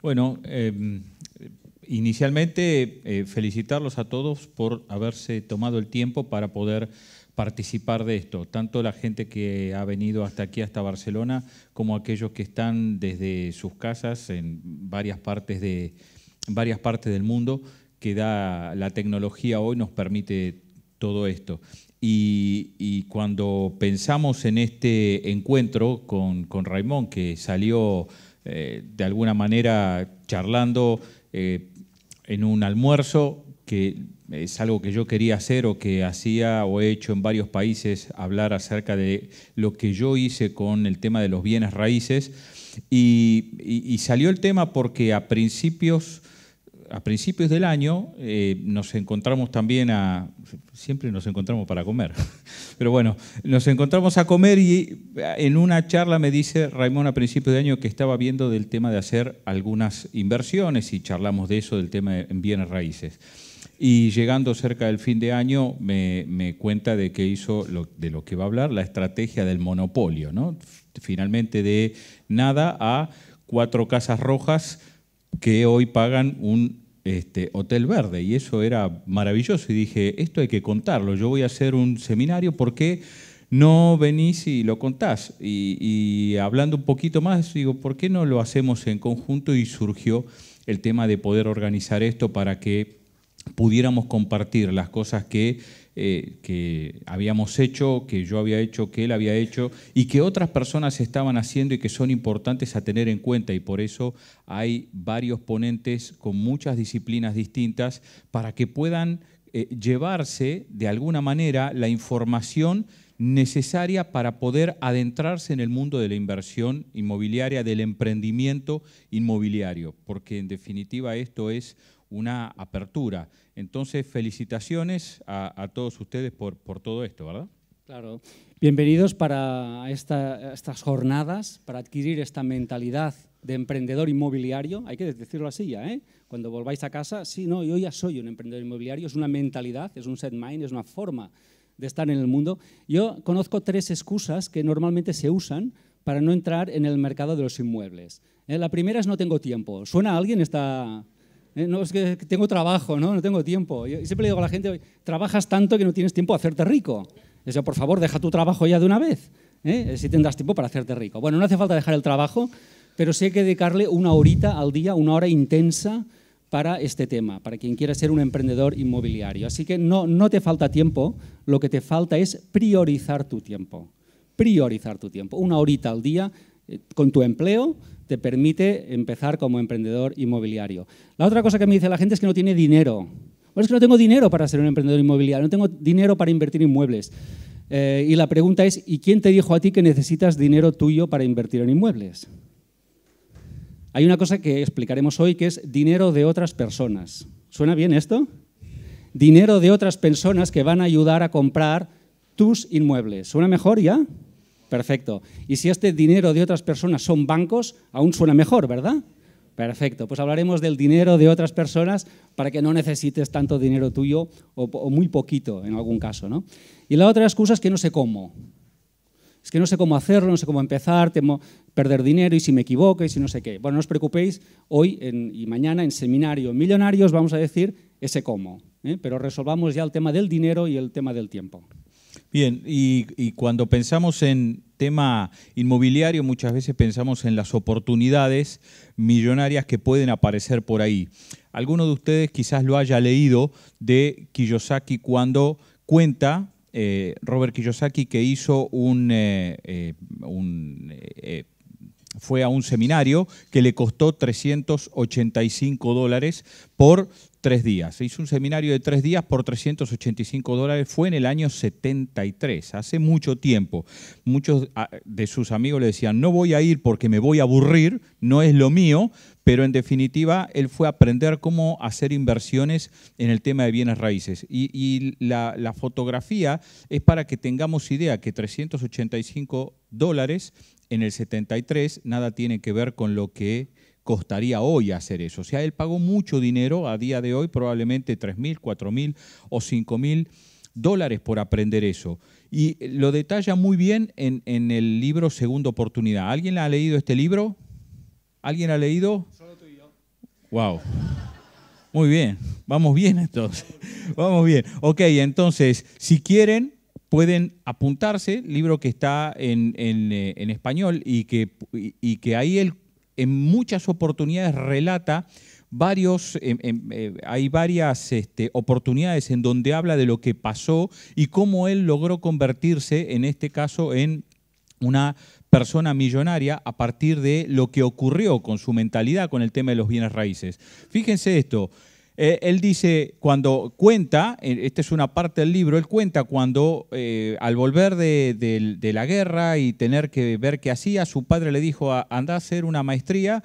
Bueno, inicialmente felicitarlos a todos por haberse tomado el tiempo para poder participar de esto, tanto la gente que ha venido hasta aquí, hasta Barcelona, como aquellos que están desde sus casas en varias partes del mundo, que la tecnología hoy nos permite todo esto. Y cuando pensamos en este encuentro con Raimon, que salió de alguna manera charlando en un almuerzo, que es algo que yo quería hacer o que hacía o he hecho en varios países, hablar acerca de lo que yo hice con el tema de los bienes raíces. Y salió el tema porque a principios del año nos encontramos también siempre nos encontramos para comer, pero bueno, nos encontramos a comer y en una charla me dice Raimon a principios de año que estaba viendo del tema de hacer algunas inversiones y charlamos de eso, del tema en bienes raíces. Y llegando cerca del fin de año me cuenta de que hizo de lo que va a hablar, la estrategia del monopolio, ¿no? Finalmente de nada a 4 casas rojas que hoy pagan un hotel verde, y eso era maravilloso. Y dije, esto hay que contarlo, yo voy a hacer un seminario, ¿por qué no venís y lo contás? Y hablando un poquito más, digo, ¿por qué no lo hacemos en conjunto? Y surgió el tema de poder organizar esto para que pudiéramos compartir las cosas que habíamos hecho, que yo había hecho, que él había hecho y que otras personas estaban haciendo y que son importantes a tener en cuenta, y por eso hay varios ponentes con muchas disciplinas distintas para que puedan llevarse de alguna manera la información necesaria para poder adentrarse en el mundo de la inversión inmobiliaria, del emprendimiento inmobiliario, porque en definitiva esto es una apertura. Entonces, felicitaciones a todos ustedes por todo esto, ¿verdad? Claro. Bienvenidos para estas jornadas, para adquirir esta mentalidad de emprendedor inmobiliario. Hay que decirlo así ya, ¿eh? Cuando volváis a casa, sí, no, yo ya soy un emprendedor inmobiliario, es una mentalidad, es un set mind, es una forma de estar en el mundo. Yo conozco 3 excusas que normalmente se usan para no entrar en el mercado de los inmuebles. La primera es no tengo tiempo. ¿Suena a alguien esta...? No, es que tengo trabajo, no tengo tiempo. Yo siempre le digo a la gente, trabajas tanto que no tienes tiempo a hacerte rico. Yo, por favor, deja tu trabajo ya de una vez, si tendrás tiempo para hacerte rico. Bueno, no hace falta dejar el trabajo, pero sí hay que dedicarle una horita al día, una hora intensa para este tema, para quien quiera ser un emprendedor inmobiliario. Así que no te falta tiempo, lo que te falta es priorizar tu tiempo. Priorizar tu tiempo. Una horita al día con tu empleo te permite empezar como emprendedor inmobiliario. La otra cosa que me dice la gente es que no tiene dinero. Bueno, es que no tengo dinero para ser un emprendedor inmobiliario, no tengo dinero para invertir en inmuebles. Y la pregunta es, ¿y quién te dijo a ti que necesitas dinero tuyo para invertir en inmuebles? Hay una cosa que explicaremos hoy que es dinero de otras personas. ¿Suena bien esto? Dinero de otras personas que van a ayudar a comprar tus inmuebles. ¿Suena mejor ya? Perfecto. Y si este dinero de otras personas son bancos, aún suena mejor, ¿verdad? Perfecto. Pues hablaremos del dinero de otras personas para que no necesites tanto dinero tuyo o muy poquito en algún caso, ¿no? Y la otra excusa es que no sé cómo. Es que no sé cómo hacerlo, no sé cómo empezar, temo perder dinero y si me equivoco y si no sé qué. Bueno, no os preocupéis, hoy y mañana en Seminario Millonarios vamos a decir ese cómo, pero resolvamos ya el tema del dinero y el tema del tiempo. Bien, y cuando pensamos en tema inmobiliario, muchas veces pensamos en las oportunidades millonarias que pueden aparecer por ahí. Alguno de ustedes quizás lo haya leído de Kiyosaki cuando cuenta, Robert Kiyosaki, que hizo fue a un seminario que le costó $385 por 3 días. Se hizo un seminario de 3 días por $385. Fue en el año 73, hace mucho tiempo. Muchos de sus amigos le decían, no voy a ir porque me voy a aburrir, no es lo mío, pero en definitiva él fue a aprender cómo hacer inversiones en el tema de bienes raíces. Y la fotografía es para que tengamos idea que $385 en el 73 nada tiene que ver con lo que costaría hoy hacer eso. O sea, él pagó mucho dinero, a día de hoy probablemente $3.000, $4.000 o $5.000 por aprender eso. Y lo detalla muy bien en el libro Segunda Oportunidad. ¿Alguien ha leído este libro? ¿Alguien ha leído? Solo tú y yo. Wow. Muy bien, vamos bien entonces. Vamos bien. Ok, entonces, si quieren, pueden apuntarse, libro que está en español y que ahí él en muchas oportunidades relata hay varias oportunidades en donde habla de lo que pasó y cómo él logró convertirse, en este caso, en una persona millonaria a partir de lo que ocurrió con su mentalidad con el tema de los bienes raíces. Fíjense esto. Él dice, cuando cuenta, esta es una parte del libro, él cuenta cuando al volver de la guerra y tener que ver qué hacía, su padre le dijo, anda a hacer una maestría,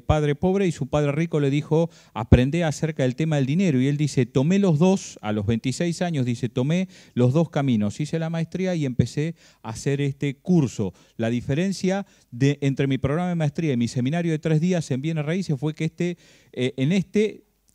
padre pobre, y su padre rico le dijo, aprende acerca del tema del dinero. Y él dice, tomé los dos, a los 26 años, dice, tomé los dos caminos, hice la maestría y empecé a hacer este curso. La diferencia entre mi programa de maestría y mi seminario de 3 días en bienes raíces fue que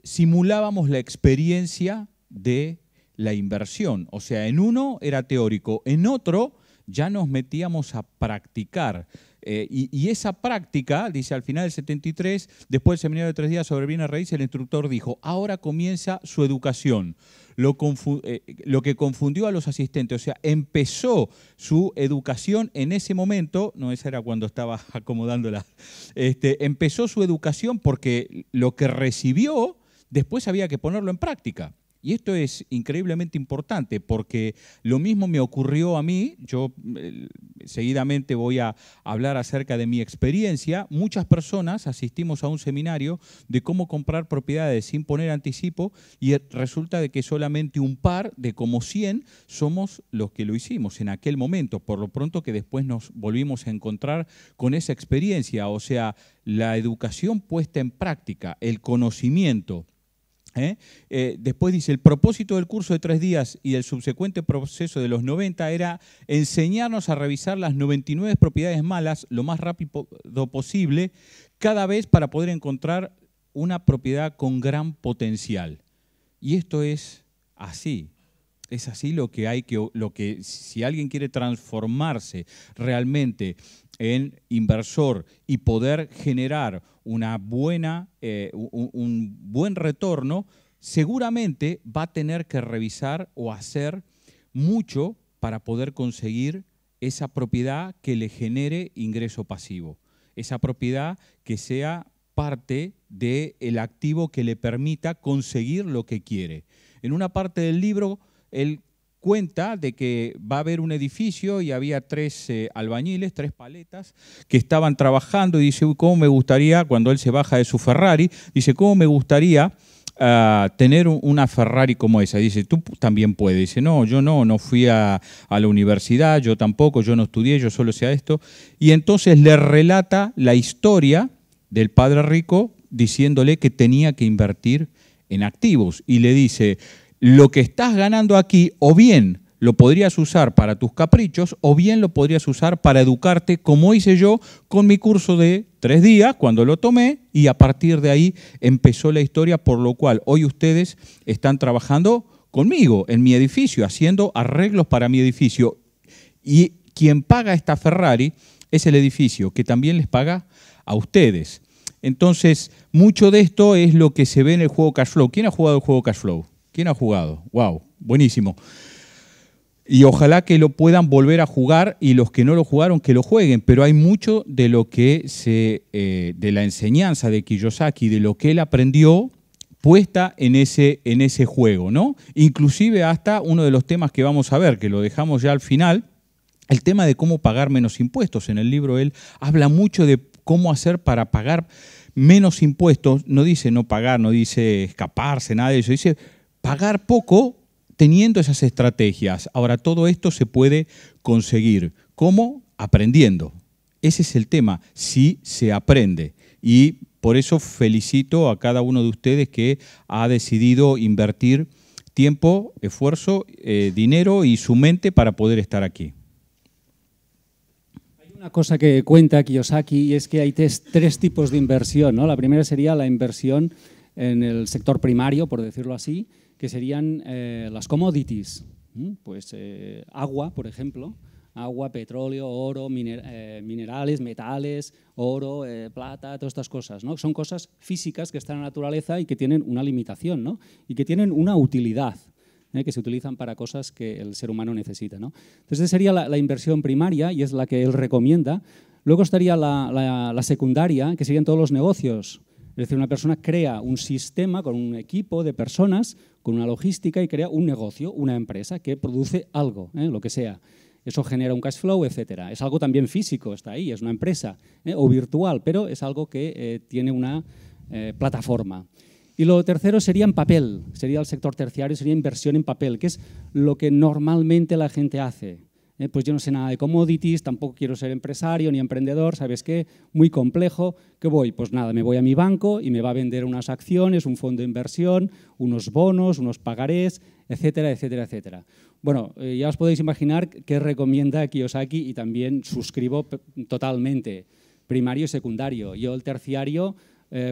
simulábamos la experiencia de la inversión. O sea, en uno era teórico, en otro ya nos metíamos a practicar. Y esa práctica, dice al final del 73, después del seminario de 3 días sobre bienes raíces, el instructor dijo, ahora comienza su educación. Lo que confundió a los asistentes, o sea, empezó su educación en ese momento, no, esa era cuando estaba acomodándola, empezó su educación porque lo que recibió después había que ponerlo en práctica. Y esto es increíblemente importante porque lo mismo me ocurrió a mí. Yo seguidamente voy a hablar acerca de mi experiencia. Muchas personas asistimos a un seminario de cómo comprar propiedades sin poner anticipo y resulta de que solamente un par de como 100 somos los que lo hicimos en aquel momento. Por lo pronto que después nos volvimos a encontrar con esa experiencia. O sea, la educación puesta en práctica, el conocimiento. Después dice, el propósito del curso de 3 días y el subsecuente proceso de los 90 era enseñarnos a revisar las 99 propiedades malas lo más rápido posible, cada vez para poder encontrar una propiedad con gran potencial. Y esto es así. Es así lo que si alguien quiere transformarse realmente en inversor y poder generar un buen retorno, seguramente va a tener que revisar o hacer mucho para poder conseguir esa propiedad que le genere ingreso pasivo, esa propiedad que sea parte del activo que le permita conseguir lo que quiere. En una parte del libro, él cuenta de que va a haber un edificio y había 3 albañiles, 3 paletas, que estaban trabajando y dice, uy, ¿cómo me gustaría, cuando él se baja de su Ferrari, dice, ¿cómo me gustaría tener una Ferrari como esa? Dice, tú también puedes. Dice, no, yo no fui a la universidad, yo tampoco, yo no estudié, yo solo sé esto. Y entonces le relata la historia del padre rico diciéndole que tenía que invertir en activos y le dice, lo que estás ganando aquí o bien lo podrías usar para tus caprichos o bien lo podrías usar para educarte como hice yo con mi curso de 3 días cuando lo tomé y a partir de ahí empezó la historia, por lo cual hoy ustedes están trabajando conmigo en mi edificio, haciendo arreglos para mi edificio y quien paga esta Ferrari es el edificio que también les paga a ustedes. Entonces, mucho de esto es lo que se ve en el juego Cash Flow. ¿Quién ha jugado el juego Cash Flow? ¿Quién ha jugado? ¡Wow! Buenísimo. Y ojalá que lo puedan volver a jugar y los que no lo jugaron que lo jueguen, pero hay mucho de lo que de la enseñanza de Kiyosaki, de lo que él aprendió puesta en ese juego, ¿no? Inclusive hasta uno de los temas que vamos a ver, que lo dejamos ya al final, el tema de cómo pagar menos impuestos. En el libro él habla mucho de cómo hacer para pagar menos impuestos. No dice no pagar, no dice escaparse, nada de eso. Dice pagar poco teniendo esas estrategias. Ahora, todo esto se puede conseguir. ¿Cómo? Aprendiendo. Ese es el tema, si se aprende. Y por eso felicito a cada uno de ustedes que ha decidido invertir tiempo, esfuerzo, dinero y su mente para poder estar aquí. Hay una cosa que cuenta Kiyosaki y es que hay 3 tipos de inversión, ¿no? La primera sería la inversión en el sector primario, por decirlo así, que serían las commodities, pues agua, por ejemplo. agua, petróleo, oro, minerales, metales, oro, plata, todas estas cosas, ¿no? Son cosas físicas que están en la naturaleza y que tienen una limitación, ¿no? Y que tienen una utilidad, que se utilizan para cosas que el ser humano necesita, ¿no? Entonces, esa sería la inversión primaria y es la que él recomienda. Luego estaría la secundaria, que serían todos los negocios. Es decir, una persona crea un sistema con un equipo de personas, con una logística y crea un negocio, una empresa que produce algo, lo que sea. Eso genera un cash flow, etcétera. Es algo también físico, está ahí, es una empresa, o virtual, pero es algo que tiene una plataforma. Y lo tercero sería en papel, sería el sector terciario, sería inversión en papel, que es lo que normalmente la gente hace. Pues yo no sé nada de commodities, tampoco quiero ser empresario ni emprendedor, ¿sabes qué? Muy complejo. ¿Qué voy? Pues nada, me voy a mi banco y me va a vender unas acciones, un fondo de inversión, unos bonos, unos pagarés, etcétera, etcétera, etcétera. Bueno, ya os podéis imaginar qué recomienda Kiyosaki y también suscribo totalmente. Primario y secundario. Yo el terciario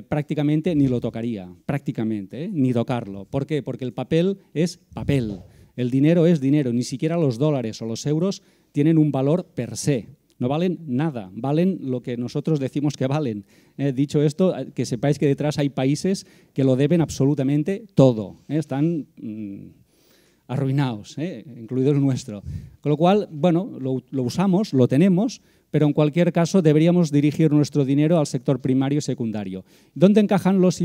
prácticamente ni lo tocaría, prácticamente, ni tocarlo. ¿Por qué? Porque el papel es papel. El dinero es dinero, ni siquiera los dólares o los euros tienen un valor per se. No valen nada, valen lo que nosotros decimos que valen. Dicho esto, que sepáis que detrás hay países que lo deben absolutamente todo. Están arruinados, incluido el nuestro. Con lo cual, bueno, lo usamos, lo tenemos, pero en cualquier caso deberíamos dirigir nuestro dinero al sector primario y secundario. ¿Dónde encajan los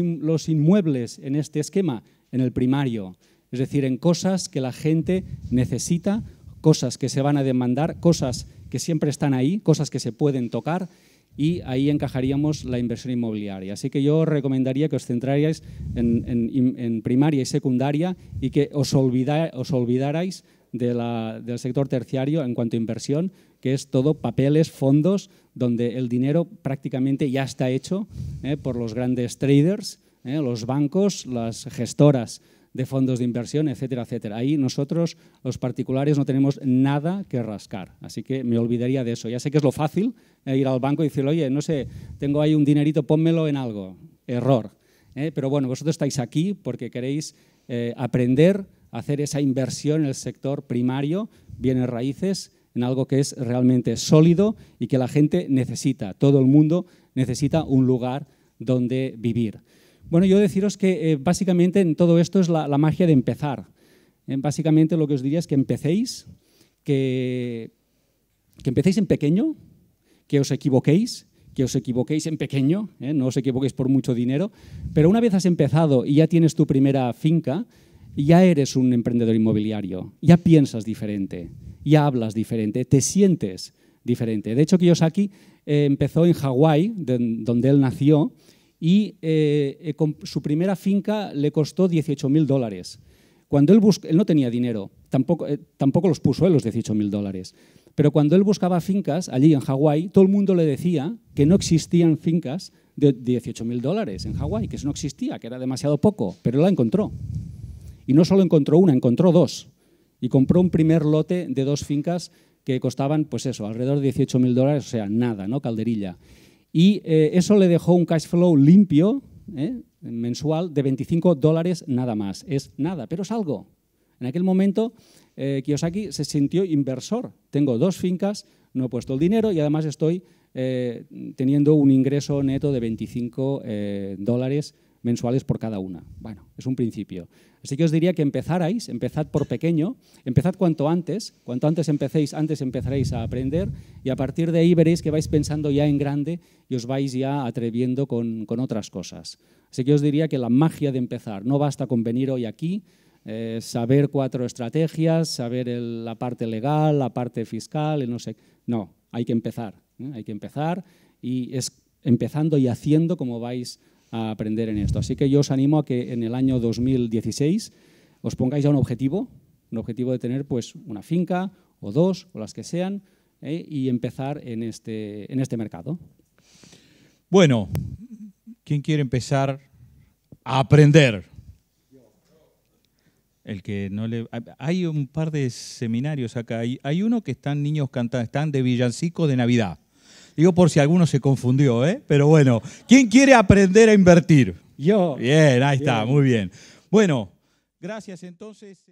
inmuebles en este esquema? En el primario. Es decir, en cosas que la gente necesita, cosas que se van a demandar, cosas que siempre están ahí, cosas que se pueden tocar, y ahí encajaríamos la inversión inmobiliaria. Así que yo recomendaría que os centrarais en primaria y secundaria y que os olvidarais del sector terciario en cuanto a inversión, que es todo papeles, fondos, donde el dinero prácticamente ya está hecho por los grandes traders, los bancos, las gestoras de fondos de inversión, etcétera, etcétera. Ahí nosotros, los particulares, no tenemos nada que rascar. Así que me olvidaría de eso. Ya sé que es lo fácil, ir al banco y decirle, oye, no sé, tengo ahí un dinerito, pónmelo en algo. Error. Pero bueno, vosotros estáis aquí porque queréis aprender a hacer esa inversión en el sector primario, bienes raíces, en algo que es realmente sólido y que la gente necesita. Todo el mundo necesita un lugar donde vivir. Bueno, yo deciros que básicamente en todo esto es la magia de empezar. Básicamente lo que os diría es que empecéis, que empecéis en pequeño, que os equivoquéis en pequeño, no os equivoquéis por mucho dinero, pero una vez has empezado y ya tienes tu primera finca, ya eres un emprendedor inmobiliario, ya piensas diferente, ya hablas diferente, te sientes diferente. De hecho, Kiyosaki empezó en Hawái, donde él nació, y con su primera finca le costó $18.000. Cuando él no tenía dinero, tampoco los puso él los $18.000, pero cuando él buscaba fincas allí en Hawái, todo el mundo le decía que no existían fincas de $18.000 en Hawái, que eso no existía, que era demasiado poco, pero él la encontró. Y no solo encontró una, encontró dos. Y compró un primer lote de 2 fincas que costaban, pues eso, alrededor de $18.000, o sea, nada, ¿no? Calderilla. Y eso le dejó un cash flow limpio, mensual, de $25 nada más. Es nada, pero es algo. En aquel momento, Kiyosaki se sintió inversor. Tengo 2 fincas, no he puesto el dinero y además estoy teniendo un ingreso neto de $25 mensuales por cada una. Bueno, es un principio. Así que os diría que empezad por pequeño, empezad cuanto antes empecéis, antes empezaréis a aprender y a partir de ahí veréis que vais pensando ya en grande y os vais ya atreviendo con otras cosas. Así que os diría que la magia de empezar, no basta con venir hoy aquí, saber 4 estrategias, saber la parte legal, la parte fiscal, no sé, no, hay que empezar y es empezando y haciendo como vais a aprender en esto. Así que yo os animo a que en el año 2016 os pongáis ya un objetivo de tener pues una finca o 2 o las que sean y empezar en este mercado. Bueno, ¿quién quiere empezar a aprender? El que no le... Hay un par de seminarios acá. Hay uno que están niños cantando, están de villancicos de Navidad. Digo por si alguno se confundió, pero bueno, ¿quién quiere aprender a invertir? Yo. Bien, ahí está, muy bien. Bueno, gracias entonces.